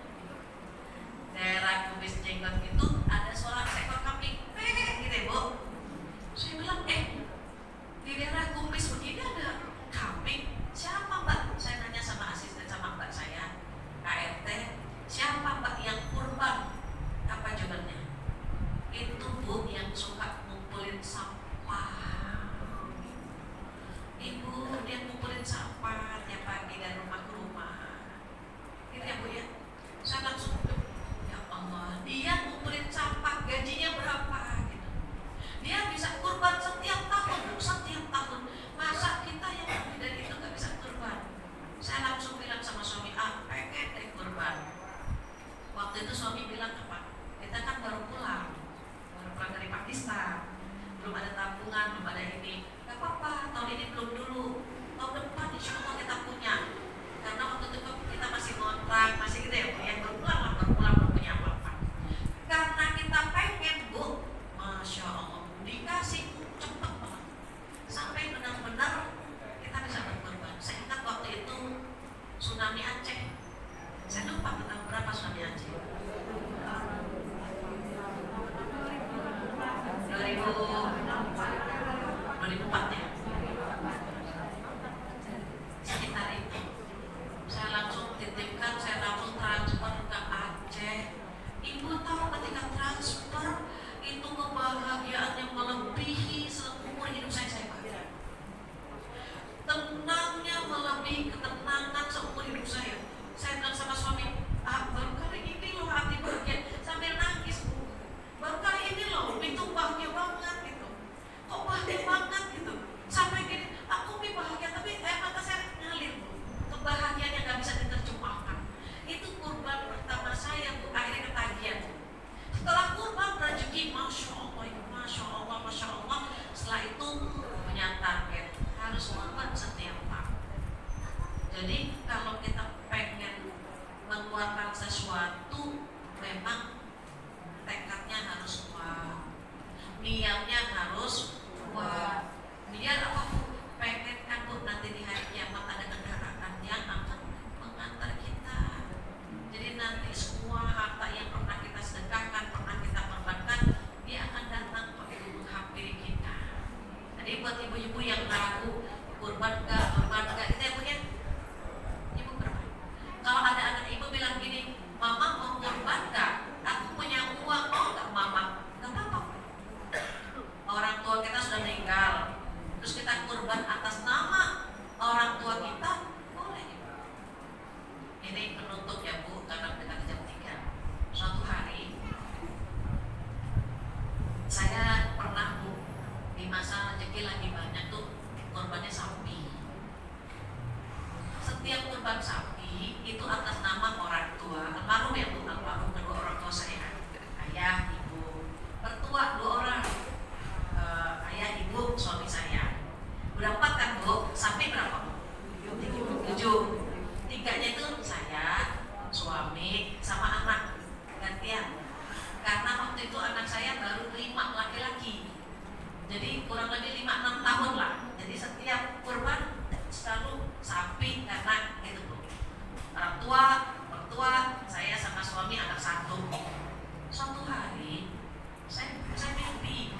daerah kumis jenggot itu ada suara seekor kambing, gitu ya Bu. Saya bilang, di daerah kumis begini ada kambing, siapa Mbak? Saya nanya sama asisten sama Mbak saya, KRT, siapa Mbak yang kurban? Apa jawabannya? Itu Bu yang suka ngumpulin sampah. Ibu dia ngumpulin sampah tiap pagi dari rumah ke rumah. Gitu ya Bu ya. Saya langsung, ya Allah, dia ngumpulin sampah, gajinya berapa? Gitu. Dia bisa kurban setiap tahun, Bu, setiap tahun. Masa kita yang lebih dari itu nggak bisa kurban? Saya langsung bilang sama suami, pengen deh kurban. Waktu itu suami bilang apa? Kita kan baru pulang dari Pakistan, belum ada tabungan, belum ada ini. Gak apa-apa, tahun ini belum dulu. Tahun depan insya Allah kita punya. Karena waktu itu kita masih ngontrak, masih gitu ya Bu, yang baru pulang belum punya apa-apa. Karena kita pengen Bu, Masya Allah, dikasih cepet banget. Sampai benar-benar kita bisa berkorban. Saya ingat waktu itu tsunami Aceh. Saya lupa tentang berapa tsunami Aceh. 2004 ya. Sekitar itu. Saya langsung titipkan, saya langsung transfer ke Aceh. Ibu tahu ketika transfer itu kebahagiaan yang melebihi seumur hidup saya bahagia. Tenangnya melebihi ketenangan seumur hidup saya. Saya bilang sama suami, baru kali ini loh hati bahagia, sambil nangis Bu. Baru kali ini loh, itu bahagia banget gitu. Kok bahagia banget gitu. Sampai gini, aku bahagia tapi mata saya ngalir Bu. Kebahagiaan yang gak bisa diterjemahkan. Itu kurban pertama saya Bu, akhirnya ketagihan Bu. Setelah kurban rezeki, Masya Allah, Masya Allah, Masya Allah. Setelah itu punya target, harus kurban setiap tahun. Jadi kalau kita pengen mengeluarkan sesuatu, memang tekadnya harus kuat, niatnya harus kuat. Biar apa Bu? Pengen kan Bu, nanti di hari kiamat ada kendaraan yang akan mengantar kita. Jadi nanti semua harta yang pernah kita sedekahkan, pernah kita korbankan, dia akan datang menghampiri kita. Jadi buat ibu-ibu yang ragu, kurban gak, itu ya Bu ya. Ibu berapa? Kalau ada anak ibu bilang gini, Mama mau kurban gak? Aku punya uang, mau gak Mama? Gak apa-apa. Orang tua kita sudah meninggal, terus kita kurban atas nama orang tua kita, boleh. Ini penutup ya Bu, karena dekat jam 3. Suatu hari saya pernah Bu, di masa rezeki lagi banyak tuh kurbannya sapi. Setiap kurban sapi itu atas nama orang tua, almarhum ya Bu, almarhum kedua orang tua saya, ayah, ibu, mertua 2 orang, ayah, ibu, suami saya. Udah 4 kan Bu, sapi berapa Bu? 7. 3-nya itu saya, suami, sama anak gantian. Karena waktu itu anak saya baru 5 laki-laki, jadi kurang lebih 5-6 tahun lah. Jadi setiap kurban selalu sapi karena itu Bu. Orang tua, mertua, saya sama suami anak 1. Suatu hari saya mimpi.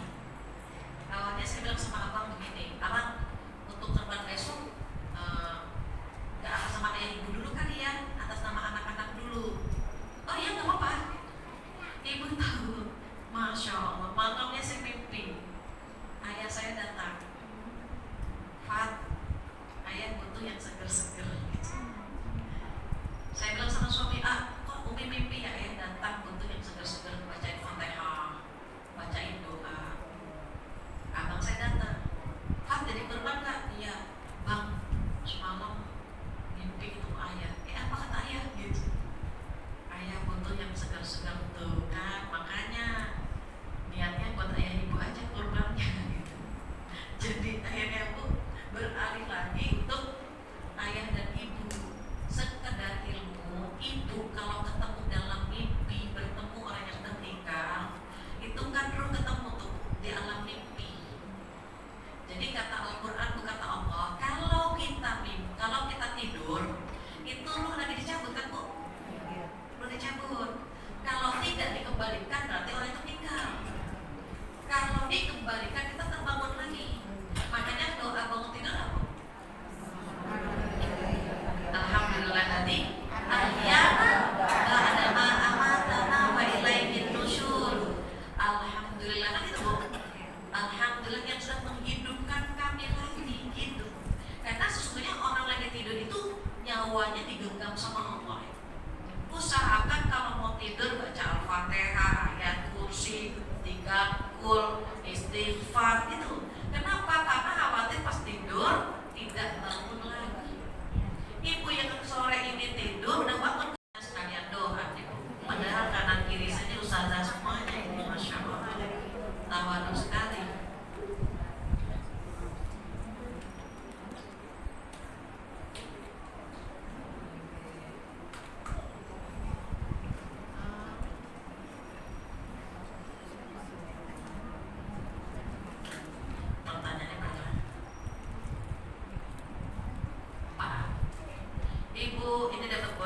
Awalnya saya bilang sama abang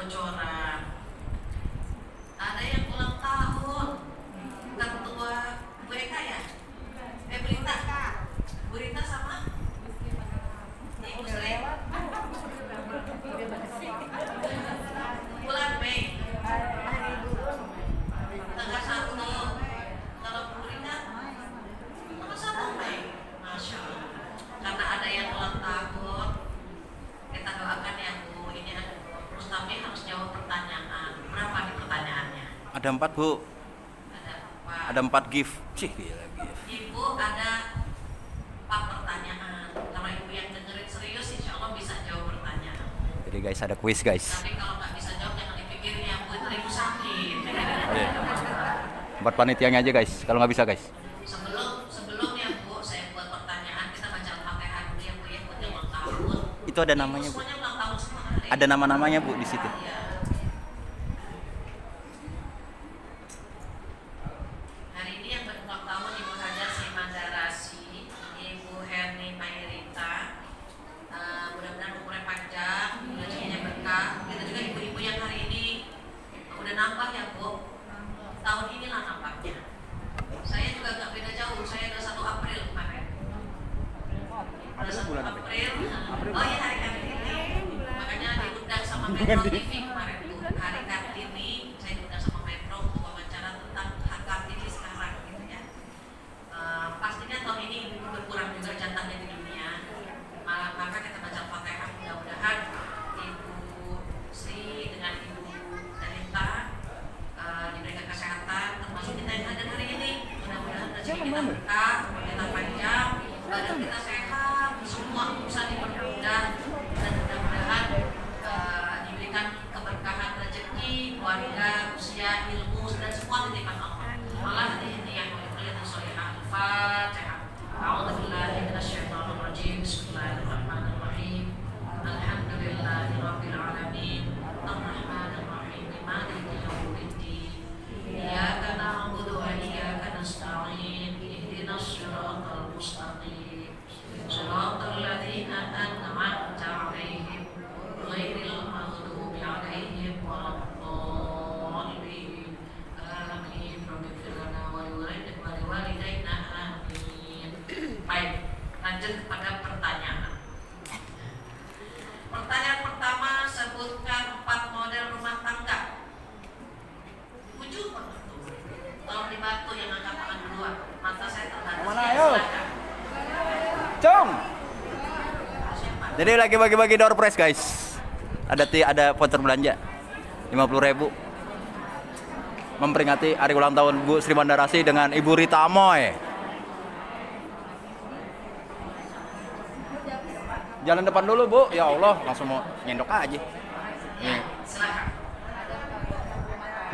bocoran. Ada yang ulang tahun. Ketua Bu Eka ya? Bu Rita sama Ibu Sri. Bulan Mei. Tanggal 1. Kalau Bu Rita tanggal 1 Mei. Masya Allah. Karena ada yang ulang tahun, kita doakan ya Bu. Ini ada Rustami harus jawab pertanyaan. Berapa nih pertanyaannya? Ada 4 Bu. Ada Pak. Ada 4 gift. Cih, gila gift. Ibu ada 4 pertanyaan. Kalau ibu yang dengerin serius, insya Allah bisa jawab pertanyaan. Jadi guys, ada quiz guys. Tapi kalau nggak bisa jawab, jangan dipikirin ya Bu, itu ibu sakit. Iya. Buat panitianya aja guys, kalau nggak bisa guys. Sebelum ya Bu, saya buat pertanyaan, kita baca Al-Fatihah dulu ya Bu ya, buat yang ulang tahun. Itu ada namanya Bu. Semuanya ulang tahun semua hari. Ada nama-namanya Bu di situ. Iya. Hari ini yang berulang tahun Ibu Hajar Simandarasi, Ibu Herni Mairita. Mudah-mudahan umurnya panjang, rezekinya berkah. Kita juga ibu-ibu yang hari ini udah nambah ya Bu. Tahun inilah nampaknya. Saya juga nggak beda jauh. Saya udah 1 April kemarin. Udah 1 April. Oh iya, hari Kartini. Makanya diundang sama Metro TV kemarin tuh. Hari Kartini saya diundang sama Metro untuk wawancara tentang hak Kartini sekarang gitu ya. Pastinya tahun ini ibu berkurang juga jatahnya di dunia. Maka kita baca Al-Fatihah, mudah-mudahan Ibu Sri dengan Ibu Danita diberikan kesehatan, termasuk kita yang hadir hari ini. Mudah-mudahan rezeki kita berkah, kita panjang, badan kita sehat, semua urusan dipermudah, dan mudah-mudahan diberikan keberkahan rezeki, keluarga, usia, ilmu, dan semua titipan Allah. Malah ini yang boleh solehah. Al-Fatihah. A'udzubillahi minasyaitonir rajim. Bismillahirrahmanirrahim. Alhamdulillahirabbil alamin. Arrahmanir rahim. Maliki yaumiddin. Iyyaka na'budu wa iyyaka nasta'in. Ihdinas siratal mustaqim. Shiratal ladzina an'amta 'alaihim ghairil maghdubi 'alaihim waladdallin. Amin. Rabbighfir lana wa liwalidayna. Amin. Baik, lanjut kepada pertanyaan. Pertanyaan pertama, sebutkan 4 model rumah tangga. Ujung banget tuh. Tolong dibantu yang angkat tangan duluan. Mata saya terbatas. Mana, Ya, ayo? silakan. Cung. Siapa? Jadi lagi bagi-bagi door prize guys. Ada voucher belanja 50.000. Memperingati hari ulang tahun Bu Sri Mandarasi dengan Ibu Rita Amoy. Jalan depan dulu Bu. Ya Allah, langsung mau nyendok aja. Nih. Silakan.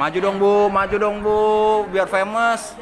Maju dong Bu, biar famous.